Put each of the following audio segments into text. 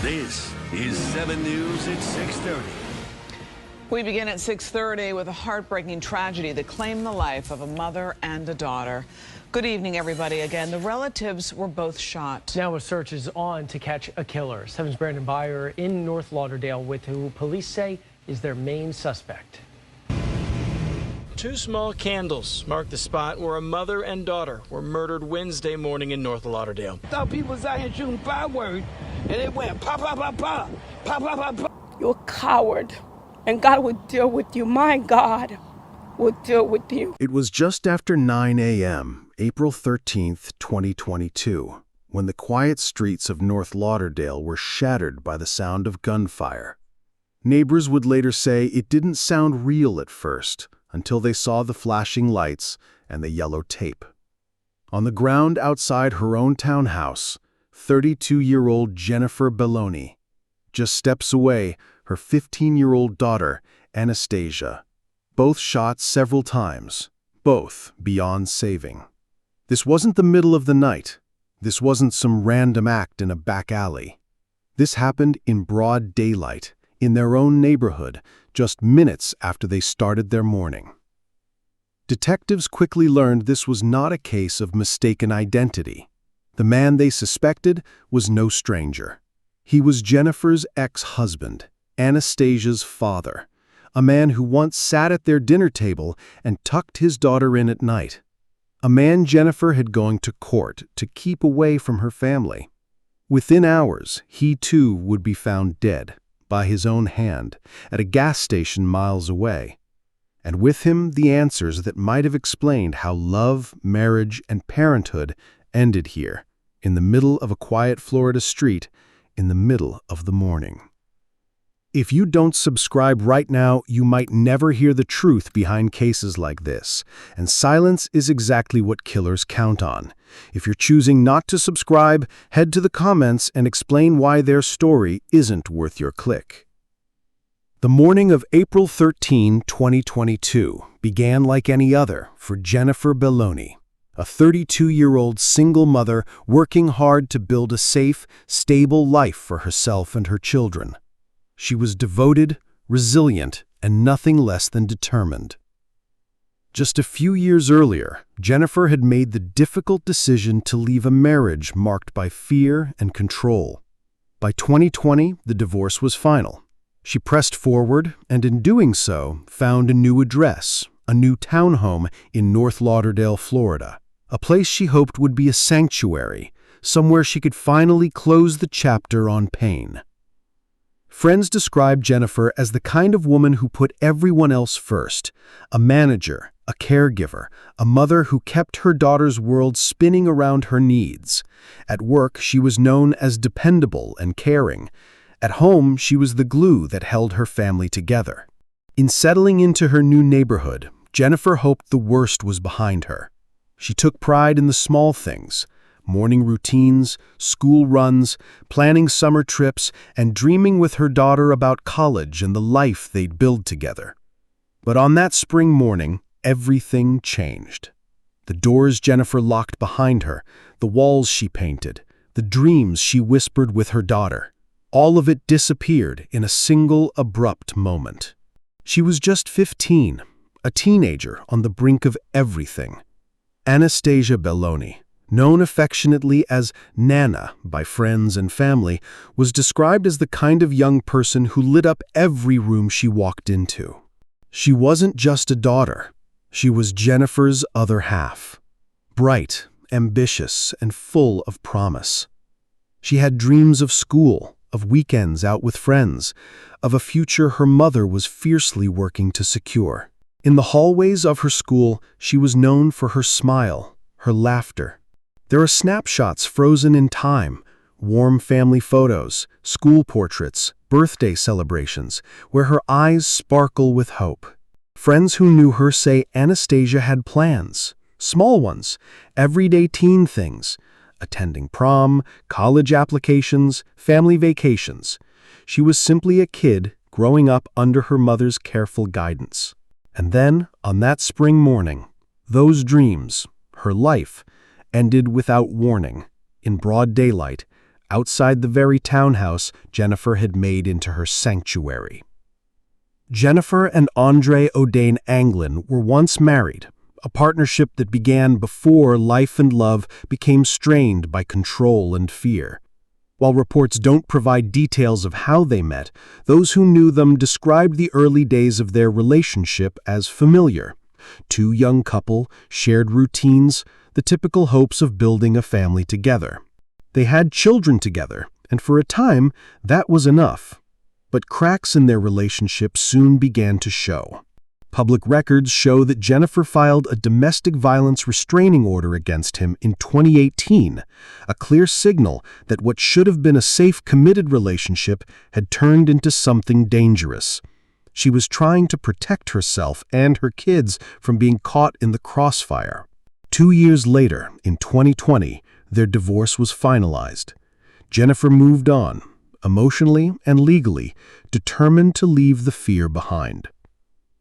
This is 7 News at 6:30. We begin at 6:30 with a heartbreaking tragedy that claimed the life of a mother and a daughter. Good evening, everybody. Again, the relatives were both shot. Now a search is on to catch a killer. 7's Brandon Byer in North Lauderdale with who police say is their main suspect. Two small candles mark the spot where a mother and daughter were murdered Wednesday morning in North Lauderdale. I thought people was out here shooting fireworks, and it went pop, pop, pop, pop, pop, pop, pop, pop. You're a coward, and God will deal with you. My God will deal with you. It was just after 9 a.m., April 13th, 2022, when the quiet streets of North Lauderdale were shattered by the sound of gunfire. Neighbors would later say it didn't sound real at first, until they saw the flashing lights and the yellow tape. On the ground outside her own townhouse, 32-year-old Jennifer Belloni. Just steps away, her 15-year-old daughter, Anastasia. Both shot several times, both beyond saving. This wasn't the middle of the night. This wasn't some random act in a back alley. This happened in broad daylight, in their own neighborhood, just minutes after they started their morning. Detectives quickly learned this was not a case of mistaken identity. The man they suspected was no stranger. He was Jennifer's ex-husband, Anastasia's father, a man who once sat at their dinner table and tucked his daughter in at night. A man Jennifer had gone to court to keep away from her family. Within hours, he too would be found dead, by his own hand, at a gas station miles away. And with him, the answers that might have explained how love, marriage, and parenthood ended here, in the middle of a quiet Florida street, in the middle of the morning. If you don't subscribe right now, you might never hear the truth behind cases like this, and silence is exactly what killers count on. If you're choosing not to subscribe, head to the comments and explain why their story isn't worth your click. The morning of April 13, 2022, began like any other for Jennifer Belloni, a 32-year-old single mother working hard to build a safe, stable life for herself and her children. She was devoted, resilient, and nothing less than determined. Just a few years earlier, Jennifer had made the difficult decision to leave a marriage marked by fear and control. By 2020, the divorce was final. She pressed forward, and in doing so, found a new address, a new townhome in North Lauderdale, Florida, a place she hoped would be a sanctuary, somewhere she could finally close the chapter on pain. Friends described Jennifer as the kind of woman who put everyone else first, a manager, a caregiver, a mother who kept her daughter's world spinning around her needs. At work, she was known as dependable and caring. At home, she was the glue that held her family together. In settling into her new neighborhood, Jennifer hoped the worst was behind her. She took pride in the small things: morning routines, school runs, planning summer trips, and dreaming with her daughter about college and the life they'd build together. But on that spring morning, everything changed. The doors Jennifer locked behind her, the walls she painted, the dreams she whispered with her daughter, all of it disappeared in a single abrupt moment. She was just 15, a teenager on the brink of everything. Anastasia Belloni, known affectionately as Nana by friends and family, was described as the kind of young person who lit up every room she walked into. She wasn't just a daughter. She was Jennifer's other half. Bright, ambitious, and full of promise. She had dreams of school, of weekends out with friends, of a future her mother was fiercely working to secure. In the hallways of her school, she was known for her smile, her laughter. There are snapshots frozen in time, warm family photos, school portraits, birthday celebrations, where her eyes sparkle with hope. Friends who knew her say Anastasia had plans, small ones, everyday teen things, attending prom, college applications, family vacations. She was simply a kid growing up under her mother's careful guidance. And then, on that spring morning, those dreams, her life, ended without warning, in broad daylight, outside the very townhouse Jennifer had made into her sanctuary. Jennifer and Andre O'Dane Anglin were once married, a partnership that began before life and love became strained by control and fear. While reports don't provide details of how they met, those who knew them described the early days of their relationship as familiar. Two young couple, shared routines, the typical hopes of building a family together. They had children together, and for a time, that was enough. But cracks in their relationship soon began to show. Public records show that Jennifer filed a domestic violence restraining order against him in 2018, a clear signal that what should have been a safe, committed relationship had turned into something dangerous. She was trying to protect herself and her kids from being caught in the crossfire. 2 years later, in 2020, their divorce was finalized. Jennifer moved on, emotionally and legally, determined to leave the fear behind.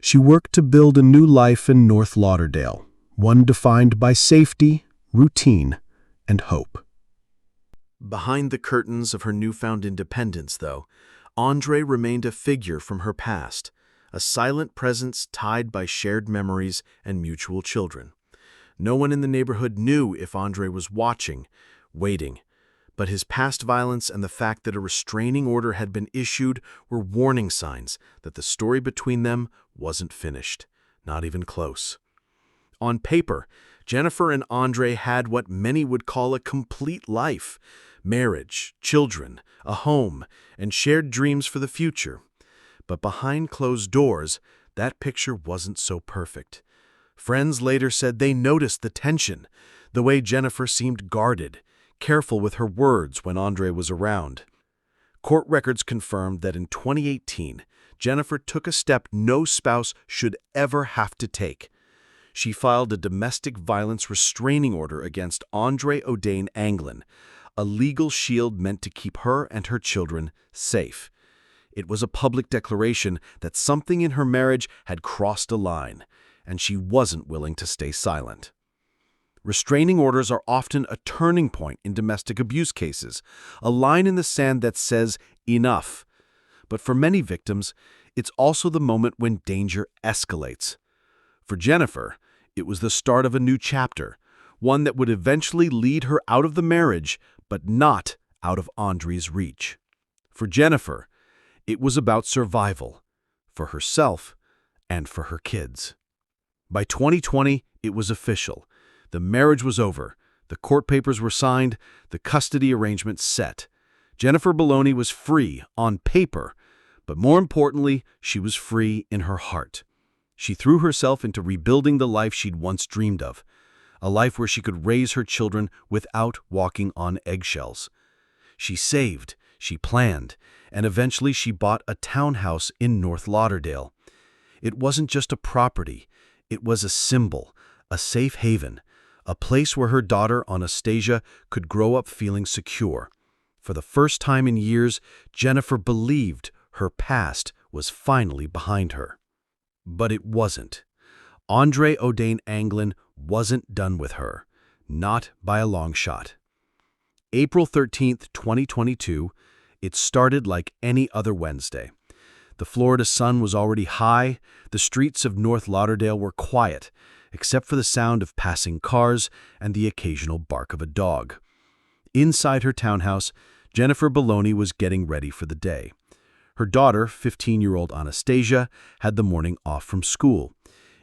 She worked to build a new life in North Lauderdale, one defined by safety, routine, and hope. Behind the curtains of her newfound independence, though, Andre remained a figure from her past, a silent presence tied by shared memories and mutual children. No one in the neighborhood knew if Andre was watching, waiting, but his past violence and the fact that a restraining order had been issued were warning signs that the story between them wasn't finished, not even close. On paper, Jennifer and Andre had what many would call a complete life: marriage, children, a home, and shared dreams for the future. But behind closed doors, that picture wasn't so perfect. Friends later said they noticed the tension, the way Jennifer seemed guarded, careful with her words when Andre was around. Court records confirmed that in 2018, Jennifer took a step no spouse should ever have to take. She filed a domestic violence restraining order against Andre O'Dane Anglin, a legal shield meant to keep her and her children safe. It was a public declaration that something in her marriage had crossed a line, and she wasn't willing to stay silent. Restraining orders are often a turning point in domestic abuse cases, a line in the sand that says enough. But for many victims, it's also the moment when danger escalates. For Jennifer, it was the start of a new chapter, one that would eventually lead her out of the marriage, but not out of Andre's reach. For Jennifer, it was about survival, for herself and for her kids. By 2020, it was official. The marriage was over, the court papers were signed, the custody arrangement set. Jennifer Belloni was free on paper, but more importantly, she was free in her heart. She threw herself into rebuilding the life she'd once dreamed of, a life where she could raise her children without walking on eggshells. She saved, she planned, and eventually she bought a townhouse in North Lauderdale. It wasn't just a property, it was a symbol, a safe haven, a place where her daughter Anastasia could grow up feeling secure. For the first time in years, Jennifer believed her past was finally behind her. But it wasn't. Andre O'Dane Anglin wasn't done with her, not by a long shot. April 13th, 2022, it started like any other Wednesday. The Florida sun was already high, the streets of North Lauderdale were quiet, except for the sound of passing cars and the occasional bark of a dog. Inside her townhouse, Jennifer Belloni was getting ready for the day. Her daughter, 15-year-old Anastasia, had the morning off from school.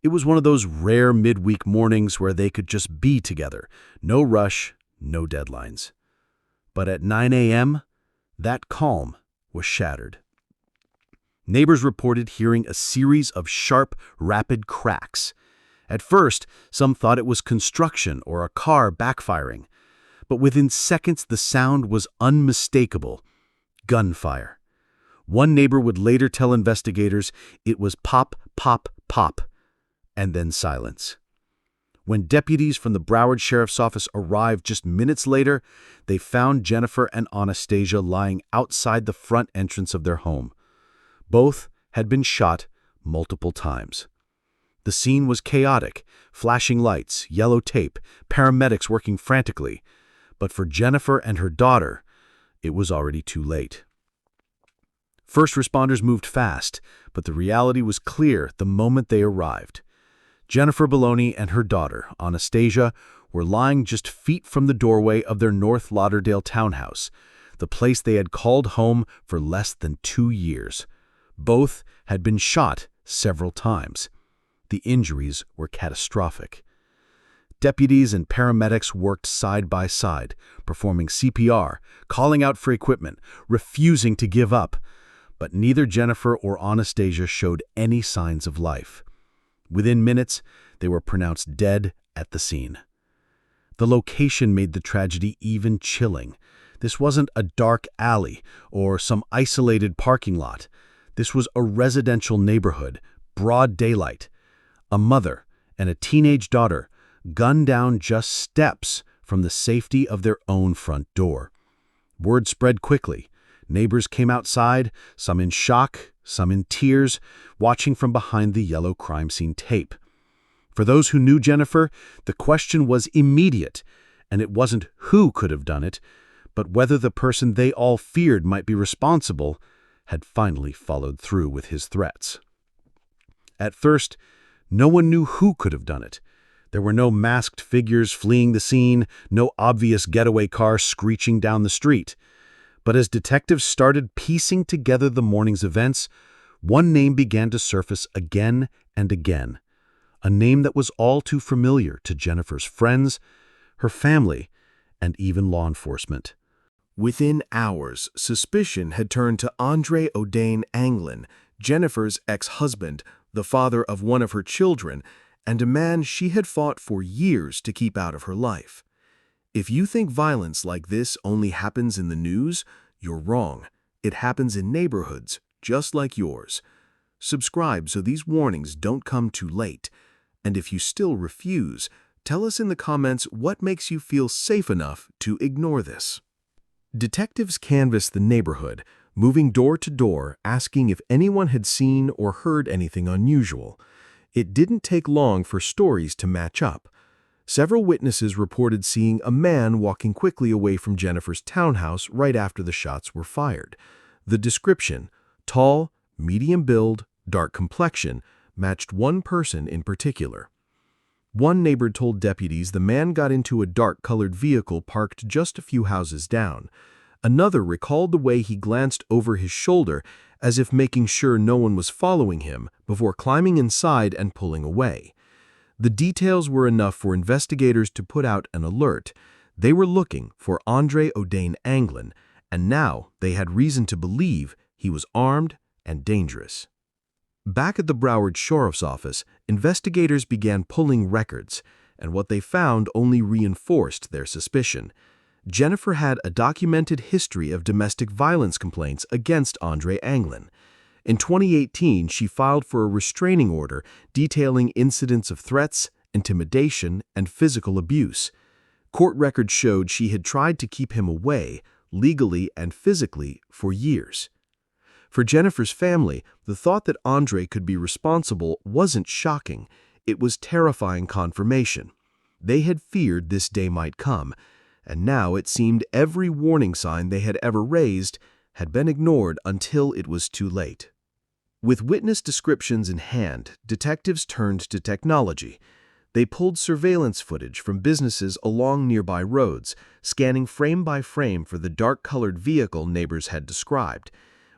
It was one of those rare midweek mornings where they could just be together. No rush, no deadlines. But at 9 a.m., that calm was shattered. Neighbors reported hearing a series of sharp, rapid cracks. At first, some thought it was construction or a car backfiring. But within seconds, the sound was unmistakable: gunfire. One neighbor would later tell investigators it was pop, pop, pop, and then silence. When deputies from the Broward Sheriff's Office arrived just minutes later, they found Jennifer and Anastasia lying outside the front entrance of their home. Both had been shot multiple times. The scene was chaotic: flashing lights, yellow tape, paramedics working frantically. But for Jennifer and her daughter, it was already too late. First responders moved fast, but the reality was clear the moment they arrived. Jennifer Bologna and her daughter, Anastasia, were lying just feet from the doorway of their North Lauderdale townhouse, the place they had called home for less than 2 years. Both had been shot several times. The injuries were catastrophic. Deputies and paramedics worked side by side, performing CPR, calling out for equipment, refusing to give up. But neither Jennifer or Anastasia showed any signs of life. Within minutes, they were pronounced dead at the scene. The location made the tragedy even chilling. This wasn't a dark alley or some isolated parking lot. This was a residential neighborhood, broad daylight. A mother and a teenage daughter gunned down just steps from the safety of their own front door. Word spread quickly. Neighbors came outside, some in shock, some in tears, watching from behind the yellow crime scene tape. For those who knew Jennifer, the question was immediate, and it wasn't who could have done it, but whether the person they all feared might be responsible had finally followed through with his threats. At first, no one knew who could have done it. There were no masked figures fleeing the scene, no obvious getaway car screeching down the street. But as detectives started piecing together the morning's events, one name began to surface again and again. A name that was all too familiar to Jennifer's friends, her family, and even law enforcement. Within hours, suspicion had turned to Andre O'Dane Anglin, Jennifer's ex-husband, the father of one of her children, and a man she had fought for years to keep out of her life. If you think violence like this only happens in the news, you're wrong. It happens in neighborhoods just like yours. Subscribe so these warnings don't come too late. And if you still refuse, tell us in the comments what makes you feel safe enough to ignore this. Detectives canvassed the neighborhood, moving door to door, asking if anyone had seen or heard anything unusual. It didn't take long for stories to match up. Several witnesses reported seeing a man walking quickly away from Jennifer's townhouse right after the shots were fired. The description, tall, medium build, dark complexion, matched one person in particular. One neighbor told deputies the man got into a dark-colored vehicle parked just a few houses down. Another recalled the way he glanced over his shoulder as if making sure no one was following him before climbing inside and pulling away. The details were enough for investigators to put out an alert. They were looking for Andre O'Dane Anglin, and now they had reason to believe he was armed and dangerous. Back at the Broward Sheriff's Office, investigators began pulling records, and what they found only reinforced their suspicion. Jennifer had a documented history of domestic violence complaints against Andre Anglin. In 2018, she filed for a restraining order detailing incidents of threats, intimidation, and physical abuse. Court records showed she had tried to keep him away, legally and physically, for years. For Jennifer's family, the thought that Andre could be responsible wasn't shocking. It was terrifying confirmation. They had feared this day might come, and now it seemed every warning sign they had ever raised had been ignored until it was too late. With witness descriptions in hand, detectives turned to technology. They pulled surveillance footage from businesses along nearby roads, scanning frame by frame for the dark-colored vehicle neighbors had described.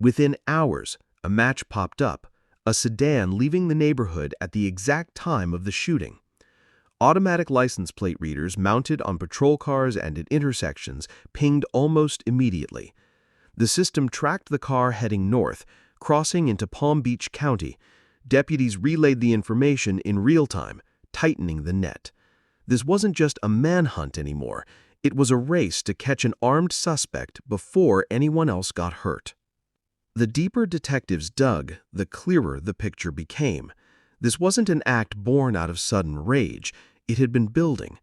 Within hours, a match popped up, a sedan leaving the neighborhood at the exact time of the shooting. Automatic license plate readers mounted on patrol cars and at intersections pinged almost immediately. The system tracked the car heading north, crossing into Palm Beach County. Deputies relayed the information in real time, tightening the net. This wasn't just a manhunt anymore. It was a race to catch an armed suspect before anyone else got hurt. The deeper detectives dug, the clearer the picture became. This wasn't an act born out of sudden rage. It had been building.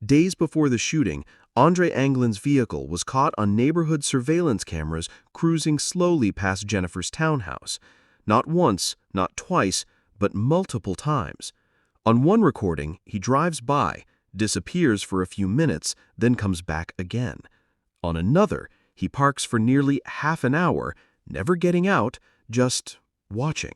Days before the shooting, Andre Anglin's vehicle was caught on neighborhood surveillance cameras cruising slowly past Jennifer's townhouse. Not once, not twice, but multiple times. On one recording, he drives by, disappears for a few minutes, then comes back again. On another, He parks for nearly half an hour, never getting out, just watching.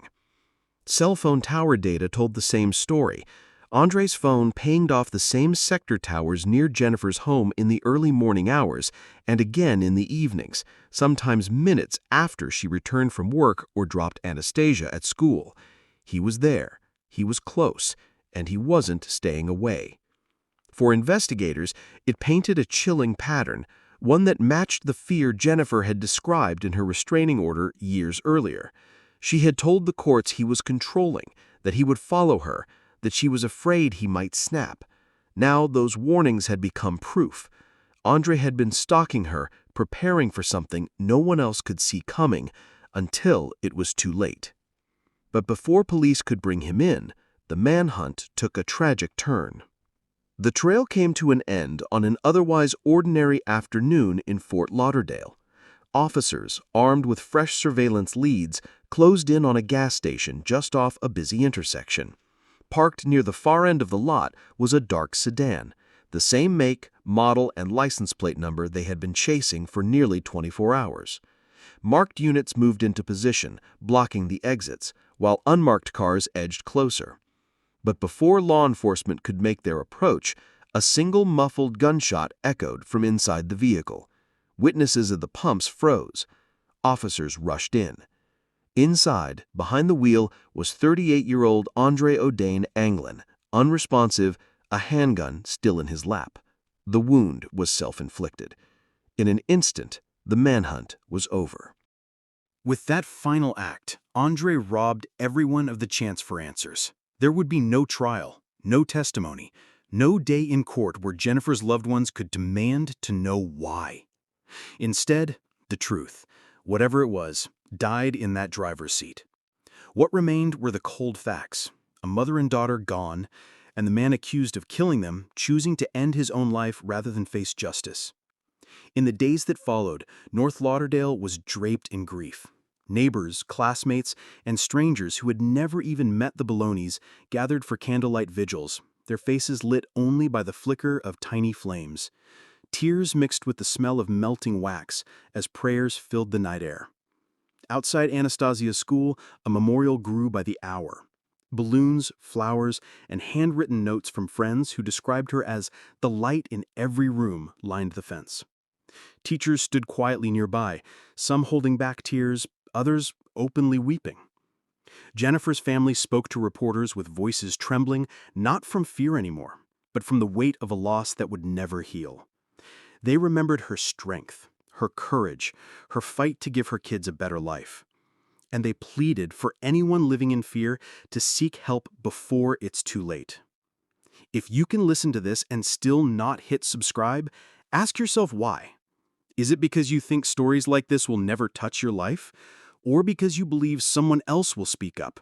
Cell phone tower data told the same story. Andre's phone pinged off the same sector towers near Jennifer's home in the early morning hours and again in the evenings, sometimes minutes after she returned from work or dropped Anastasia at school. He was there, he was close, and he wasn't staying away. For investigators, it painted a chilling pattern, one that matched the fear Jennifer had described in her restraining order years earlier. She had told the courts he was controlling, that he would follow her, that she was afraid he might snap. Now those warnings had become proof. Andre had been stalking her, preparing for something no one else could see coming, until it was too late. But before police could bring him in, the manhunt took a tragic turn. The trail came to an end on an otherwise ordinary afternoon in Fort Lauderdale. Officers, armed with fresh surveillance leads, closed in on a gas station just off a busy intersection. Parked near the far end of the lot was a dark sedan, the same make, model, and license plate number they had been chasing for nearly 24 hours. Marked units moved into position, blocking the exits, while unmarked cars edged closer. But before law enforcement could make their approach, a single muffled gunshot echoed from inside the vehicle. Witnesses at the pumps froze. Officers rushed in. Inside, behind the wheel, was 38-year-old Andre O'Dane Anglin, unresponsive, a handgun still in his lap. The wound was self-inflicted. In an instant, the manhunt was over. With that final act, Andre robbed everyone of the chance for answers. There would be no trial, no testimony, no day in court where Jennifer's loved ones could demand to know why. Instead, the truth, whatever it was, died in that driver's seat. What remained were the cold facts: a mother and daughter gone, and the man accused of killing them choosing to end his own life rather than face justice. In the days that followed, North Lauderdale was draped in grief. Neighbors, classmates, and strangers who had never even met the Baloney's gathered for candlelight vigils, their faces lit only by the flicker of tiny flames. Tears mixed with the smell of melting wax as prayers filled the night air. Outside Anastasia's school, a memorial grew by the hour. Balloons, flowers, and handwritten notes from friends who described her as the light in every room lined the fence. Teachers stood quietly nearby, some holding back tears, others openly weeping. Jennifer's family spoke to reporters with voices trembling, not from fear anymore, but from the weight of a loss that would never heal. They remembered her strength, her courage, her fight to give her kids a better life. And they pleaded for anyone living in fear to seek help before it's too late. If you can listen to this and still not hit subscribe, ask yourself why. Is it because you think stories like this will never touch your life? Or because you believe someone else will speak up?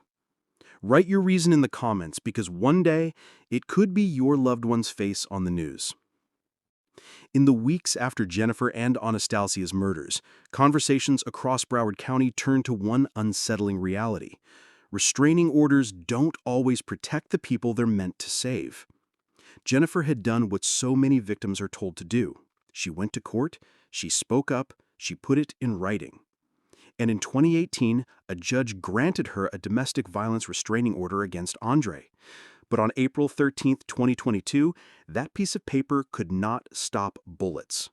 Write your reason in the comments, because one day it could be your loved one's face on the news. In the weeks after Jennifer and Anastasia's murders, conversations across Broward County turned to one unsettling reality. Restraining orders don't always protect the people they're meant to save. Jennifer had done what so many victims are told to do. She went to court, she spoke up, she put it in writing. And in 2018, a judge granted her a domestic violence restraining order against Andre. But on April 13, 2022, that piece of paper could not stop bullets.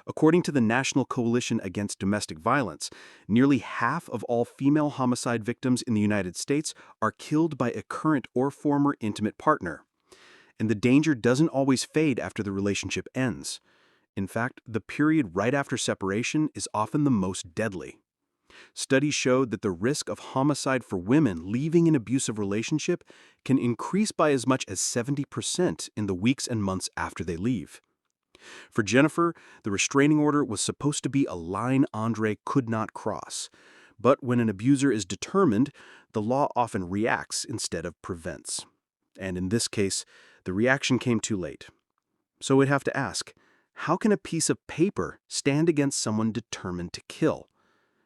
According to the National Coalition Against Domestic Violence, nearly half of all female homicide victims in the United States are killed by a current or former intimate partner. And the danger doesn't always fade after the relationship ends. In fact, the period right after separation is often the most deadly. Studies showed that the risk of homicide for women leaving an abusive relationship can increase by as much as 70% in the weeks and months after they leave. For Jennifer, the restraining order was supposed to be a line Andre could not cross. But when an abuser is determined, the law often reacts instead of prevents. And in this case, the reaction came too late. So we'd have to ask, how can a piece of paper stand against someone determined to kill?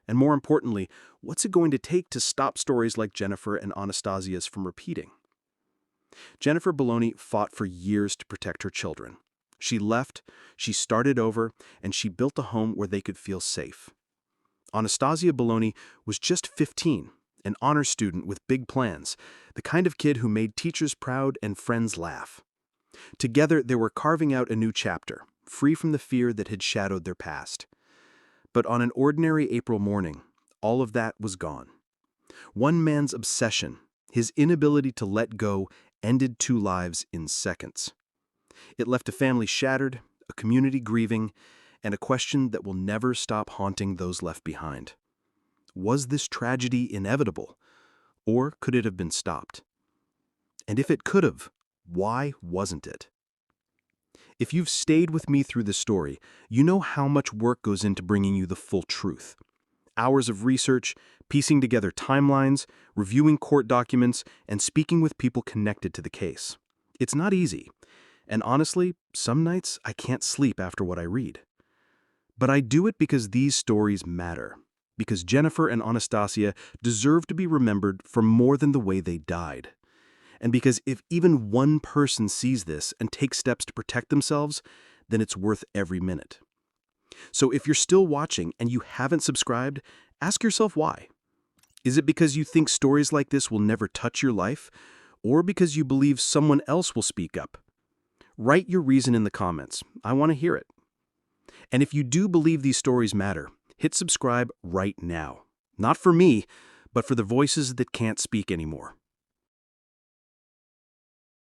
And more importantly, what's it going to take to stop stories like Jennifer and Anastasia's from repeating? Jennifer Baloney fought for years to protect her children. She left, she started over, and she built a home where they could feel safe. Anastasia Bologna was just 15, an honor student with big plans, the kind of kid who made teachers proud and friends laugh. Together, they were carving out a new chapter, free from the fear that had shadowed their past. But on an ordinary April morning, all of that was gone. One man's obsession, his inability to let go, ended 2 lives in seconds. It left a family shattered, a community grieving, and a question that will never stop haunting those left behind. Was this tragedy inevitable, or could it have been stopped? And if it could have, why wasn't it? If you've stayed with me through this story, you know how much work goes into bringing you the full truth. Hours of research, piecing together timelines, reviewing court documents, and speaking with people connected to the case. It's not easy, and honestly, some nights I can't sleep after what I read. But I do it because these stories matter, because Jennifer and Anastasia deserve to be remembered for more than the way they died. And because if even one person sees this and takes steps to protect themselves, then it's worth every minute. So if you're still watching and you haven't subscribed, ask yourself why. Is it because you think stories like this will never touch your life, or because you believe someone else will speak up? Write your reason in the comments. I want to hear it. And if you do believe these stories matter, hit subscribe right now. Not for me, but for the voices that can't speak anymore.